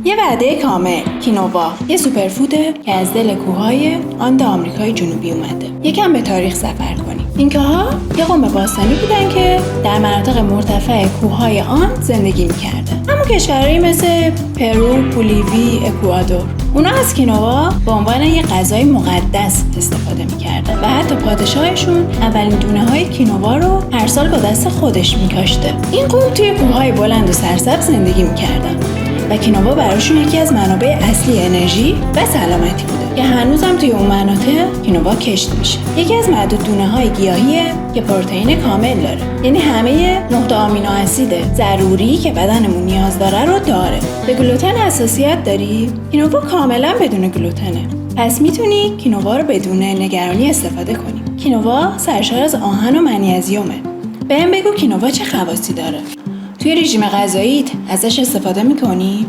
یه وعده کامل. کینوا یه سوپرفوده که از دل کوههای آند آمریکای جنوبی اومده. یکم به تاریخ سفر کنیم. اینکاها یه قوم باستانی بودن که در مناطق مرتفع کوههای آند زندگی میکردن. همون کشورهایی مثل پرو، بولیوی، اکوادور. اونا از کینوا به عنوان یه غذای مقدس استفاده میکردن و حتی پادشاهشون اولین دونه‌های کینوا رو هر سال با دست خودش میکاشته. این قوم توی کوههای بلند و سرسبز زندگی میکردن و کینوا براشون یکی از منابع اصلی انرژی و سلامتی بوده که هنوزم توی اون مناطق کینوا کشت میشه. یکی از معدود دونه‌های گیاهیه که پروتئین کامل داره، یعنی همه نقطه آمینو اسید ضروری که بدنمون نیاز داره رو داره. به گلوتن حساسیت داری؟ کینوا کاملا بدون گلوتنه، پس میتونی کینوا رو بدون نگرانی استفاده کنی. کینوا سرشار از آهن و منیزیمه. بهم بگو کینوا چه خواصی داره؟ توی رژیم غذاییت ازش استفاده میکنی؟